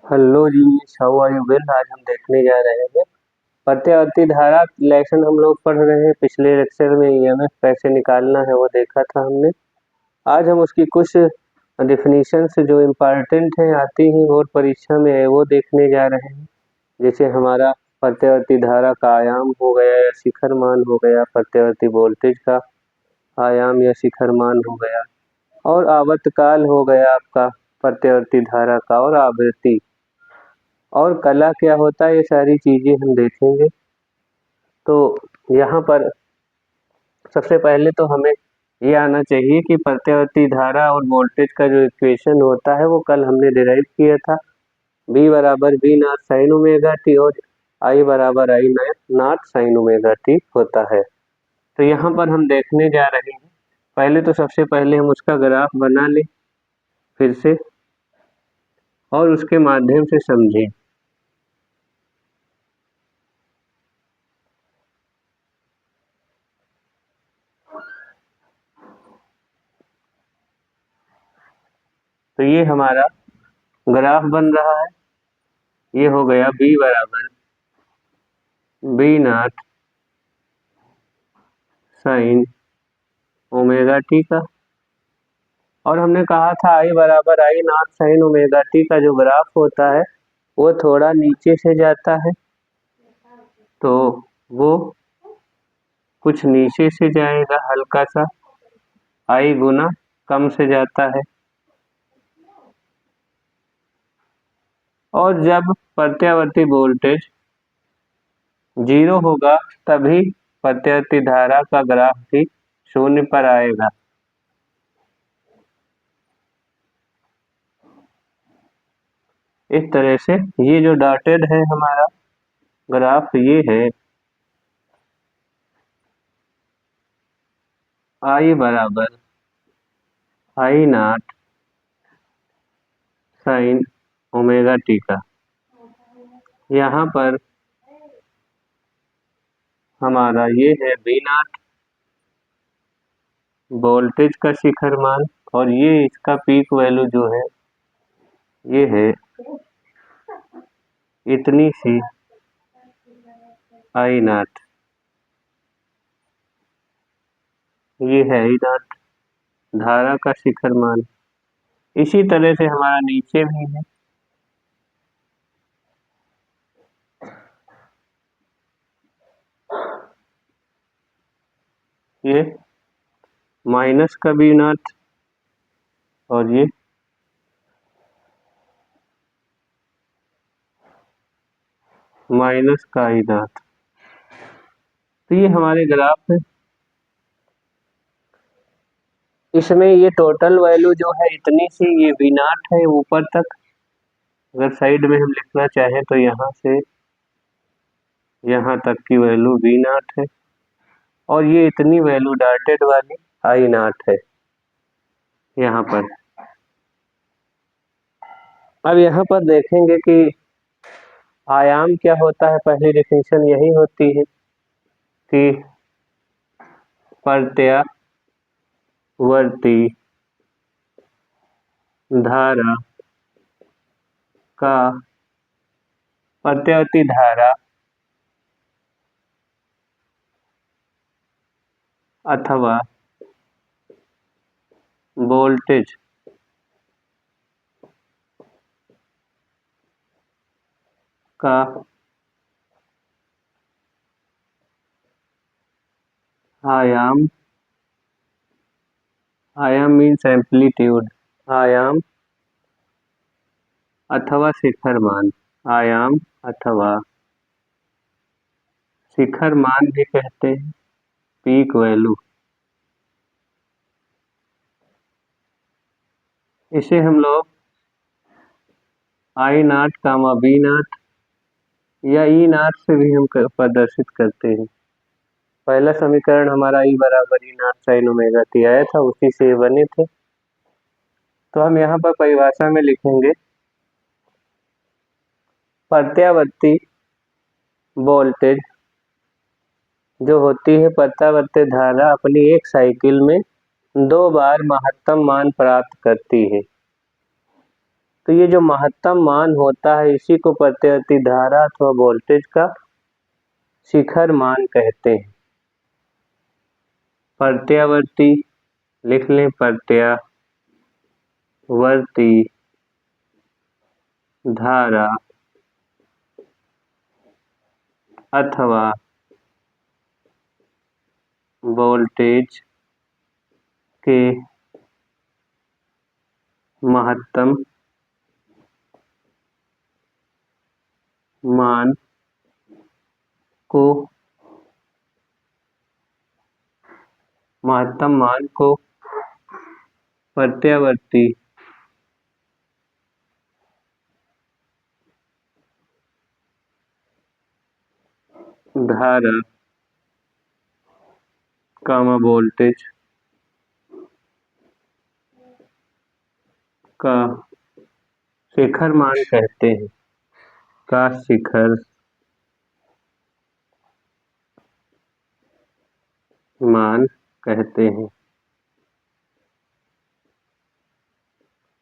Hello जी। How are you well. आज हम देखने जा रहे हैं प्रत्यावर्ती धारा लेसन हम लोग पढ़ रहे हैं। पिछले लेक्चर में ईएमएफ कैसे निकालना है वो देखा था हमने। आज हम उसकी कुछ डिफिनीशंस जो इम्पोर्टेंट हैं, आती हैं बोर्ड परीक्षा में, वो देखने जा रहे हैं। जैसे हमारा प्रत्यावर्ती धारा का आयाम हो गया या शिखर मान हो गया, प्रत्यावर्ती वोल्टेज का आयाम या शिखर मान हो गया, और आवर्तकाल हो गया आपका प्रत्यावर्ती धारा का, और आवृत्ति और कला क्या होता है, ये सारी चीजें हम देखेंगे। तो यहाँ पर सबसे पहले तो हमें ये आना चाहिए कि प्रत्यावर्ती धारा और वोल्टेज का जो इक्वेशन होता है वो कल हमने डिराइव किया था। V बराबर V not sine omega T और I बराबर I not sine omega T होता है। तो यहाँ पर हम देखने जा रहे हैं। पहले तो सबसे पहले हम उसका ग्राफ बना लें फिर से, और उसके माध्यम से समझें। तो ये हमारा ग्राफ बन रहा है। ये हो गया B बराबर V not sine omega T का, और हमने कहा था I बराबर I not sine omega T का जो ग्राफ होता है वो थोड़ा नीचे से जाता है, तो वो कुछ नीचे से जाएगा, हल्का सा I गुना कम से जाता है। और जब प्रत्यावर्ती वोल्टेज 0 होगा तभी प्रत्यावर्ती धारा का ग्राफ भी 0 पर आएगा। इस तरह से ये जो डॉटेड है हमारा ग्राफ, ये है I बराबर I not sine omega T का। यहाँ पर हमारा ये है V नॉट वोल्टेज का शिखर मान, और ये इसका पीक वैल्यू जो है ये है इतनी सी I नॉट। ये है I नॉट धारा का शिखर मान। इसी तरह से हमारा नीचे भी है। ये माइनस का V नॉट, और ये माइनस का I नॉट। तो ये हमारे ग्राफ है। इसमें ये टोटल वैल्यू जो है इतनी सी, ये V नॉट है ऊपर तक। अगर साइड में हम लिखना चाहें तो यहाँ से यहाँ तक की वैल्यू V नॉट है, और ये इतनी वैल्यू डॉटेड वाली I नॉट है यहाँ पर। अब यहाँ पर देखेंगे कि आयाम क्या होता है। पहली डेफिनेशन यही होती है कि प्रत्यावर्ती धारा का प्रत्यावर्ती धारा अथवा वोल्टेज का आयाम मीन्स एम्पलीट्यूड, आयाम अथवा शिखर मान, आयाम अथवा शिखर मान भी कहते हैं, पीक वैल्यू। इसे हम लोग I not comma B not या E नॉट से भी हम प्रदर्शित करते हैं। पहला समीकरण हमारा I बराबर E not sine omega T आया था, उसी से बने थे। तो हम यहाँ पर परिभाषा में लिखेंगे प्रत्यावर्ती वोल्टेज जो होती है, प्रत्यावर्ती धारा अपनी एक साइकिल में 2 बार महत्तम मान प्राप्त करती है। तो ये जो महत्तम मान होता है इसी को प्रत्यावर्ती धारा अथवा वोल्टेज का शिखर मान कहते हैं। प्रत्यावर्ती लिख लें, प्रत्यावर्ती धारा अथवा वोल्टेज के महत्तम मान को प्रत्यावर्ती धारा वोल्टेज का शिखर मान कहते हैं, का शिखर मान कहते हैं।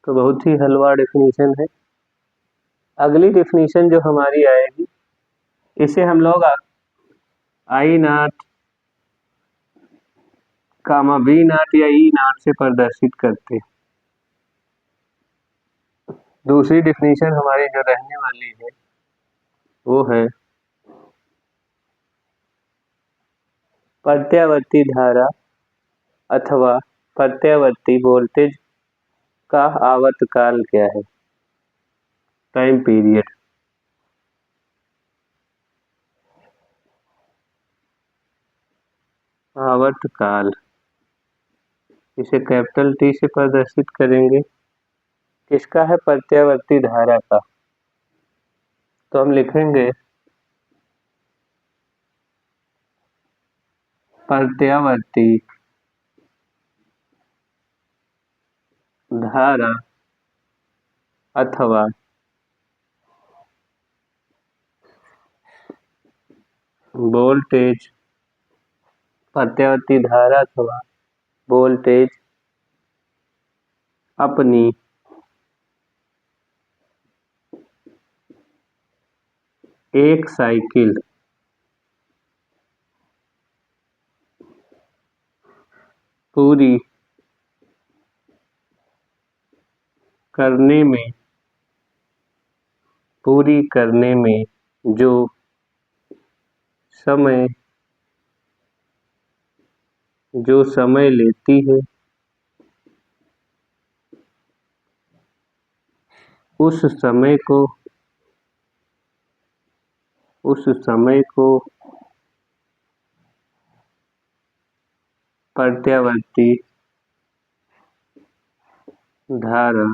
तो बहुत ही हलवा डेफिनेशन है। अगली डेफिनेशन जो हमारी आएगी इसे हम लोग आई नॉट कामा बी नॉट या ई नॉट से प्रदर्शित करते हैं। दूसरी डेफिनेशन हमारी जो रहने वाली है वो है प्रत्यावर्ती धारा अथवा प्रत्यावर्ती वोल्टेज का आवर्तकाल क्या है, टाइम पीरियड। आवर्तकाल इसे कैपिटल टी से प्रदर्शित करेंगे। किसका है, प्रत्यावर्ती धारा का। तो हम लिखेंगे प्रत्यावर्ती धारा अथवा वोल्टेज, प्रत्यावर्ती धारा अथवा वोल्टेज अपनी एक साइकिल पूरी करने में जो समय लेती है उस समय को प्रत्यावर्ती धारा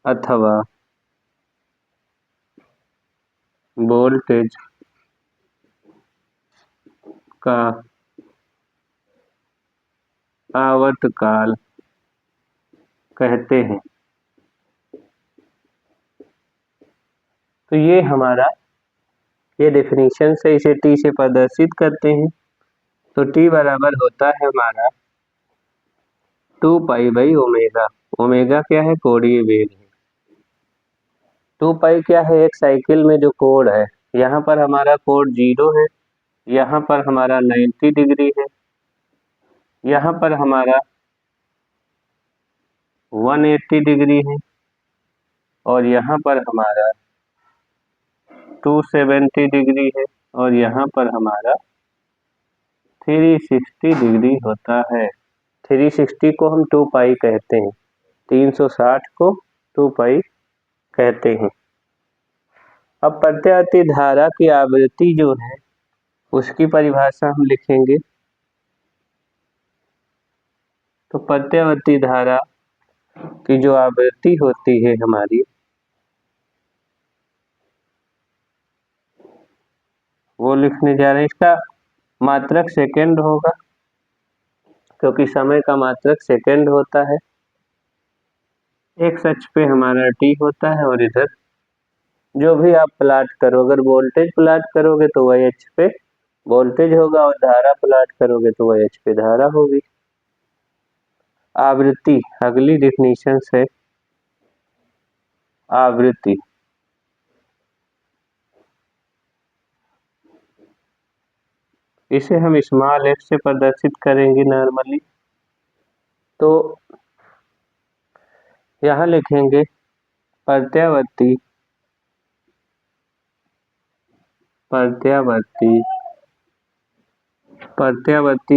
अथवा वोल्टेज का आवर्तकाल कहते हैं। तो ये हमारा ये डेफिनेशन से इसे टी से प्रदर्शित करते हैं। तो टी बराबर होता है हमारा 2 पाई बाई ओमेगा। ओमेगा क्या है, कोणीय वेग है। 2 पाई क्या है, एक साइकिल में जो कोण है, यहाँ पर हमारा कोण 0 है, यहाँ पर हमारा 90 डिग्री है, यहाँ पर हमारा 180 डिग्री है और यहाँ पर हमारा 270 डिग्री है और यहाँ पर हमारा 360 डिग्री होता है। 360 को हम 2 पाई कहते हैं, 360 को 2 पाई कहते हैं। अब प्रत्यावर्ती धारा की आवृत्ति जो है उसकी परिभाषा हम लिखेंगे। तो प्रत्यावर्ती धारा की जो आवृत्ति होती है हमारी वो लिखने जा रहे हैं। इसका मात्रक सेकंड होगा क्योंकि समय का मात्रक सेकंड होता है। एक अक्ष पे हमारा टी होता है और इधर जो भी आप प्लाट करो, अगर वोल्टेज प्लाट करोगे तो वही अक्ष पे वोल्टेज होगा और धारा प्लाट करोगे तो वही अक्ष पे धारा होगी। आवृत्ति अगली डेफिनेशन है आवृत्ति। इसे हम स्मॉल f से प्रदर्शित करेंगे नॉर्मली। तो यहाँ लिखेंगे प्रत्यावर्ती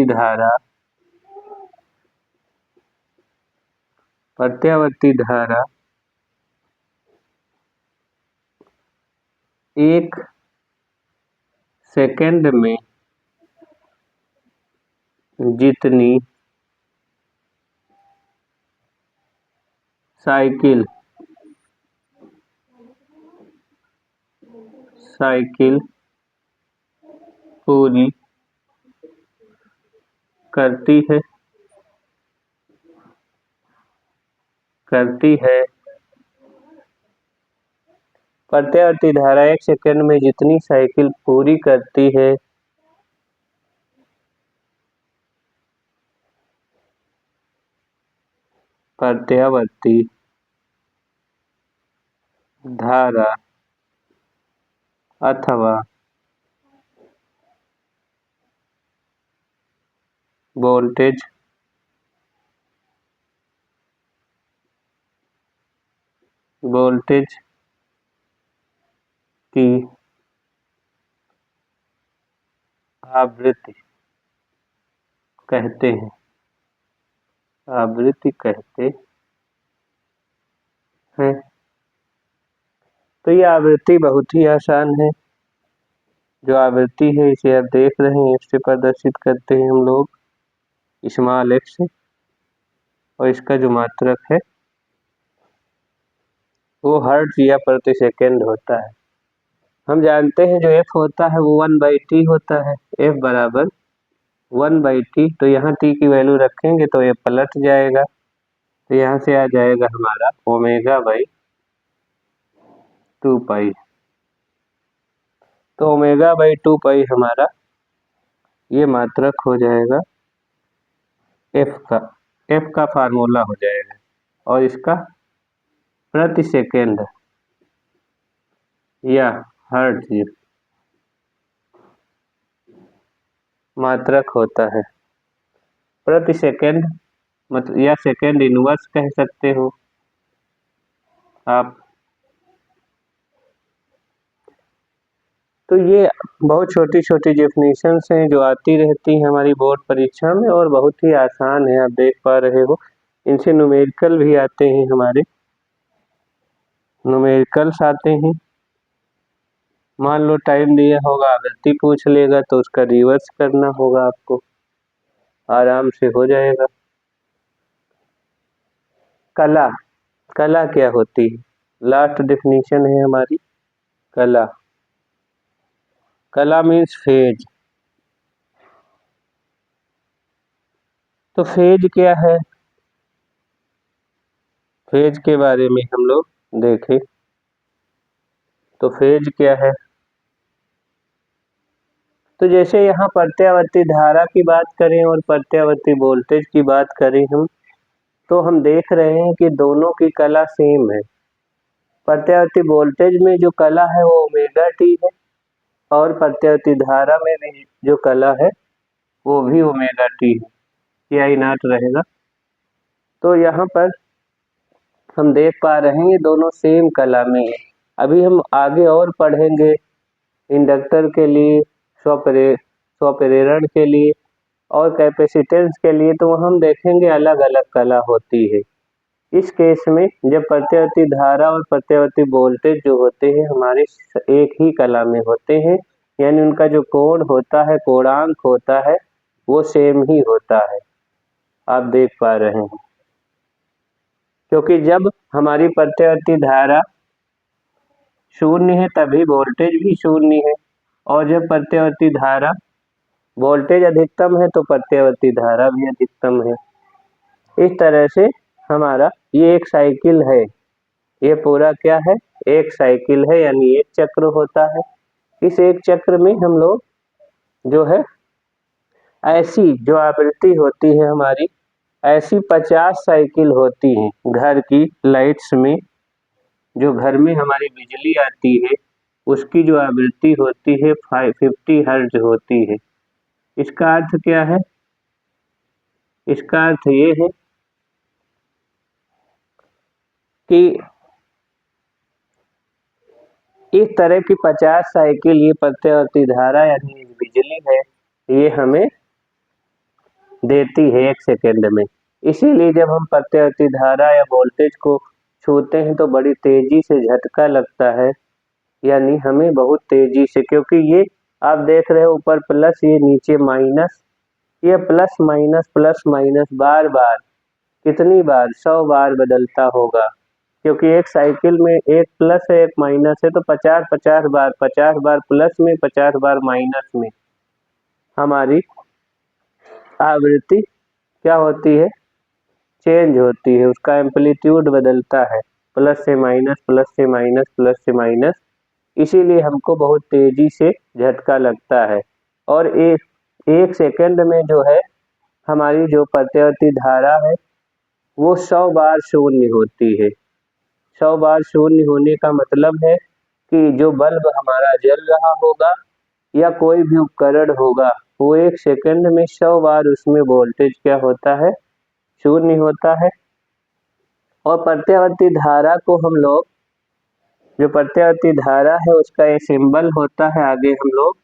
धारा 1 सेकंड में जितनी साइकिल पूरी करती है प्रत्यावर्ती धारा 1 सेकंड में जितनी साइकिल पूरी करती है प्रत्यावर्ती धारा अथवा वोल्टेज की आवृत्ति कहते हैं। तो ये आवृत्ति बहुत ही आसान है। जो आवृत्ति है इसे आप देख रहे हैं, इससे प्रदर्शित करते हैं हम लोग स्मॉल f से, और इसका जो मात्रक है वो हर्ट्ज या प्रति सेकंड होता है। हम जानते हैं जो f होता है वो 1/t होता है, f बराबर 1/t। तो यहाँ t की वैल्यू रखेंगे तो ये पलट जाएगा, तो यहाँ से आ जाएगा हमारा ω/2π। तो ω/2π हमारा ये मात्रक हो जाएगा f का फार्मूला हो जाएगा, और इसका प्रति सेकंड या हर्ट्ज मात्रक होता है। प्रति सेकंड मतलब या सेकंड इनवर्स कह सकते हो आप। तो ये बहुत छोटी छोटी डेफिनेशंस हैं जो आती रहती हैं हमारी बोर्ड परीक्षा में, और बहुत ही आसान है, आप देख पा रहे हो। इनसे न्यूमेरिकल भी आते हैं, हमारे न्यूमेरिकल्स आते हैं। मान लो टाइम दिया होगा, आवृत्ति पूछ लेगा तो उसका रिवर्स करना होगा, आपको आराम से हो जाएगा। कला क्या होती है? लास्ट डेफिनेशन है हमारी कला मीन्स फेज। तो फेज क्या है? फेज के बारे में हम लोग देखें तो फेज क्या है। तो जैसे यहाँ प्रत्यावर्ती धारा की बात करें और प्रत्यावर्ती वोल्टेज की बात करें हम, तो हम देख रहे हैं कि दोनों की कला सेम है। प्रत्यावर्ती वोल्टेज में जो कला है वो ω/t है, और प्रत्यावर्ती धारा में भी जो कला है वो भी ω/t है, या I0 रहेगा। तो यहाँ पर हम देख पा रहे हैं ये दोनों सेम कला में है। अभी हम आगे और पढ़ेंगे इंडक्टर के लिए, स्वप्रेरण के लिए और कैपेसिटेंस के लिए, तो हम देखेंगे अलग अलग कला होती है। इस केस में जब प्रत्यावर्ती धारा और प्रत्यावर्ती वोल्टेज जो होते हैं हमारे एक ही कला में होते हैं, यानी उनका जो कोण होता है, कोणांक होता है, वो सेम ही होता है, आप देख पा रहे हैं। क्योंकि जब हमारी प्रत्यावर्ती धारा शून्य है तभी वोल्टेज भी शून्य है, और जब प्रत्यावर्ती धारा वोल्टेज अधिकतम है तो प्रत्यावर्ती धारा भी अधिकतम है। इस तरह से हमारा ये एक साइकिल है, ये पूरा क्या है? एक साइकिल है, यानी एक चक्र होता है। इस एक चक्र में हम लोग जो है ऐसी जो आवृत्ति होती है हमारी, ऐसी 50 साइकिल होती हैं घर की लाइट्स में, जो घर में हमारी बिजली आती है उसकी जो आवृत्ति होती है 50 हर्ट्ज होती है। इसका अर्थ क्या है? इसका अर्थ ये है कि इस तरह की 50 साइकिल ये प्रत्यावर्ती धारा यानी बिजली है, ये हमें देती है 1 सेकेंड में। इसीलिए जब हम प्रत्यावर्ती धारा या वोल्टेज को छूते हैं तो बड़ी तेजी से झटका लगता है, यानी हमें बहुत तेजी से, क्योंकि ये आप देख रहे हो ऊपर प्लस, ये नीचे माइनस, ये प्लस माइनस बार बार, कितनी बार, 100 बार बदलता होगा, क्योंकि एक साइकिल में एक प्लस है एक माइनस है, तो 50 बार, 50 बार प्लस में 50 बार माइनस में हमारी आवृत्ति क्या होती है, चेंज होती है, उसका एम्पलीट्यूड बदलता है, प्लस से माइनस, प्लस से माइनस, प्लस से माइनस। इसीलिए हमको बहुत तेजी से झटका लगता है। और एक सेकंड में जो है हमारी जो प्रत्यावर्ती धारा है वो 100 बार शून्य होती है। 100 बार शून्य होने का मतलब है कि जो बल्ब हमारा जल रहा होगा या कोई भी उपकरण होगा, वो 1 सेकंड में 100 बार उसमें वोल्टेज क्या होता है, शून्य होता है। और प्रत्यावर्ती धारा को हम लोग, जो प्रत्यावर्ती धारा है उसका ये सिंबल होता है, आगे हम लोग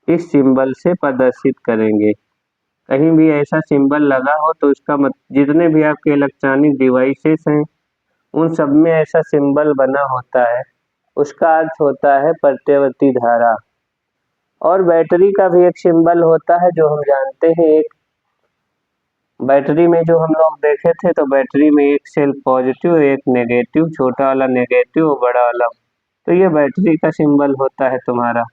इस सिंबल से प्रदर्शित करेंगे। कहीं भी ऐसा सिंबल लगा हो तो उसका जितने भी आपके इलेक्ट्रॉनिक डिवाइसेस हैं उन सब में ऐसा सिंबल बना होता है, उसका अर्थ होता है प्रत्यावर्ती धारा। और बैटरी का भी एक सिंबल होता है जो हम जानते हैं, एक बैटरी में जो हम लोग देखे थे, तो बैटरी में एक सेल पॉजिटिव एक नेगेटिव, छोटा वाला नेगेटिव और बड़ा वाला, तो ये बैटरी का सिंबल होता है तुम्हारा,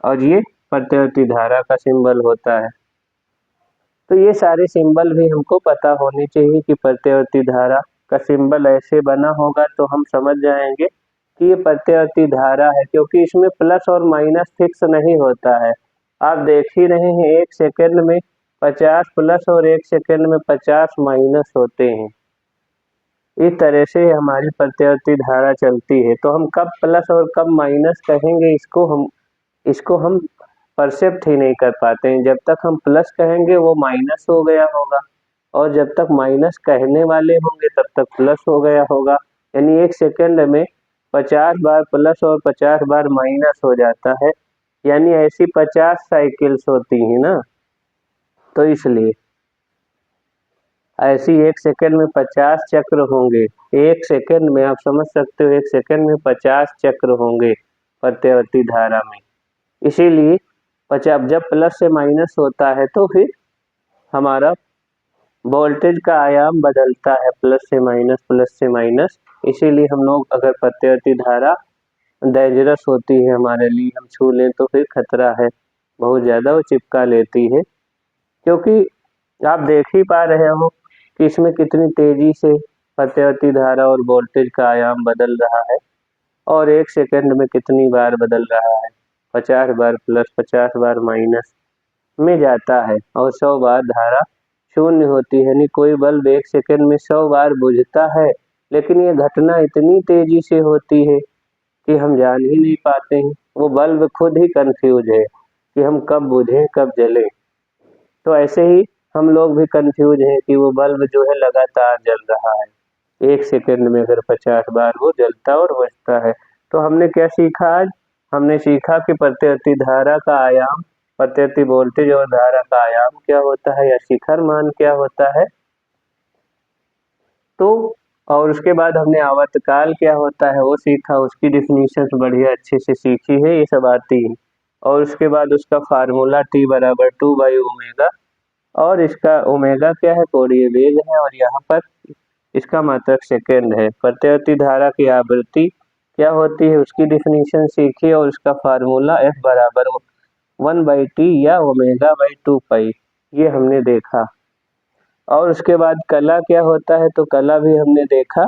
और ये प्रत्यावर्ती धारा का सिंबल होता है। तो ये सारे सिंबल भी हमको पता होने चाहिए कि प्रत्यावर्ती धारा का सिंबल ऐसे बना होगा तो हम समझ जाएंगे कि ये प्रत्यावर्ती धारा है, क्योंकि इसमें प्लस और माइनस फिक्स नहीं होता है। आप देख ही रहे हैं 1 सेकंड में 50 प्लस और 1 सेकंड में 50 माइनस होते हैं। इस तरह से हमारी प्रत्यावर्ती धारा चलती है। तो हम कब प्लस और कब माइनस कहेंगे, इसको हम परसेप्ट ही नहीं कर पाते हैं। जब तक हम प्लस कहेंगे वो माइनस हो गया होगा, और जब तक माइनस कहने वाले होंगे तब तक प्लस हो गया होगा। यानी 1 सेकंड में 50 बार प्लस और 50 बार माइनस हो जाता है, यानी ऐसी 50 साइकिल्स होती हैं ना, तो इसलिए ऐसी 1 सेकंड में 50 चक्र होंगे। 1 सेकंड में आप समझ सकते हो 1 सेकंड में 50 चक्र होंगे प्रत्यावर्ती धारा में। इसीलिए 50 जब प्लस से माइनस होता है तो फिर हमारा वोल्टेज का आयाम बदलता है, प्लस से माइनस। इसीलिए हम लोग अगर प्रत्यावर्ती धारा डेंजरस होती है हमारे लिए, हम छू लें तो फिर खतरा है, बहुत ज़्यादा वो चिपका लेती है। क्योंकि आप देख ही पा रहे हो कि इसमें कितनी तेजी से प्रत्यावर्ती धारा और वोल्टेज का आयाम बदल रहा है, और 1 सेकंड में कितनी बार बदल रहा है, 50 बार प्लस 50 बार माइनस में जाता है, और 100 बार धारा शून्य होती है। यानी कोई बल्ब 1 सेकंड में 100 बार बुझता है, लेकिन ये घटना इतनी तेजी से होती है कि हम जान ही नहीं पाते हैं। वो बल्ब खुद ही कंफ्यूज है कि हम कब बुझें कब जलें। तो ऐसे ही हम लोग भी कंफ्यूज हैं कि वो बल्ब जो है लगातार जल रहा है, 1 सेकंड में अगर 50 बार वो जलता और बुझता है। तो हमने क्या सीखा आज? हमने सीखा कि प्रत्यावर्ती धारा का आयाम, प्रत्यावर्ती वोल्टेज और धारा का आयाम क्या होता है या शिखर मान क्या होता है। तो और उसके बाद हमने आवर्तकाल क्या होता है वो सीखा, उसकी डेफिनेशन बढ़िया अच्छे से सीखी है, ये सब आती है। और उसके बाद उसका फार्मूला T बराबर 2/ओमेगा, और इसका ओमेगा क्या है, कोणीय वेग है, और यहाँ पर इसका मात्रक सेकंड है। प्रत्यावर्ती धारा की आवृत्ति क्या होती है उसकी डेफिनेशन सीखी, और उसका फार्मूला F बराबर 1/T या ओमेगा/2 पाई, ये हमने देखा। और उसके बाद कला क्या होता है, तो कला भी हमने देखा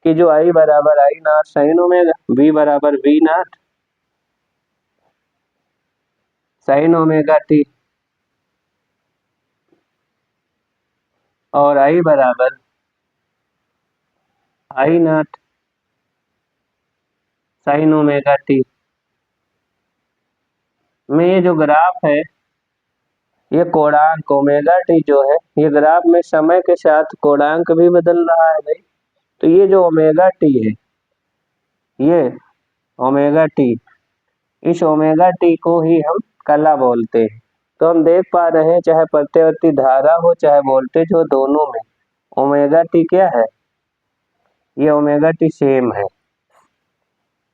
कि जो I बराबर I not sine omega, V बराबर V not sine omega T, और I बराबर I not sine omega T में ये जो ग्राफ है, ये कोणांक ओमेगा टी जो है, ये ग्राफ में समय के साथ कोणांक भी बदल रहा है भाई। तो ये जो ओमेगा टी है, ये ओमेगा टी, इस ओमेगा टी को ही हम कला बोलते हैं। तो हम देख पा रहे हैं, चाहे प्रत्यावर्ती धारा हो चाहे वोल्टेज हो, दोनों में ओमेगा टी क्या है, ये ओमेगा टी सेम है।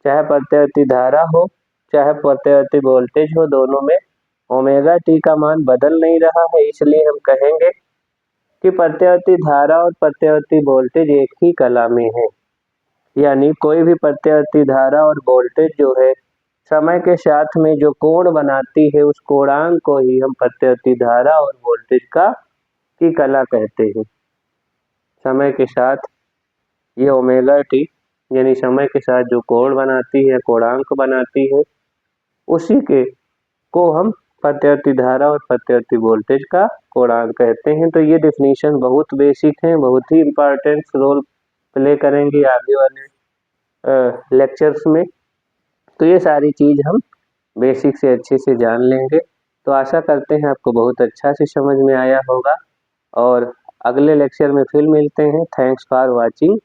चाहे प्रत्यावर्ती धारा हो चाहे प्रत्यावर्ती वोल्टेज हो, दोनों में ओमेगा टी का मान बदल नहीं रहा है। इसलिए हम कहेंगे कि प्रत्यावर्ती धारा और प्रत्यावर्ती वोल्टेज एक ही कला में है। यानी कोई भी प्रत्यावर्ती धारा और वोल्टेज जो है, समय के साथ में जो कोण बनाती है, उस कोणांक को ही हम प्रत्यावर्ती धारा और वोल्टेज की कला कहते हैं। समय के साथ ये ओमेगा टी, यानी समय के साथ जो कोण बनाती है, कोणांक बनाती है, उसी के को हम प्रत्यावर्ती धारा और प्रत्यावर्ती वोल्टेज का कोणांक कहते हैं। तो ये डिफिनीशन बहुत बेसिक है, बहुत ही इम्पोर्टेंट रोल प्ले करेंगे आगे वाले लेक्चर्स में। तो ये सारी चीज हम बेसिक से अच्छे से जान लेंगे। तो आशा करते हैं आपको बहुत अच्छा से समझ में आया होगा, और अगले लेक्चर में फिर मिलते हैं। Thanks for watching.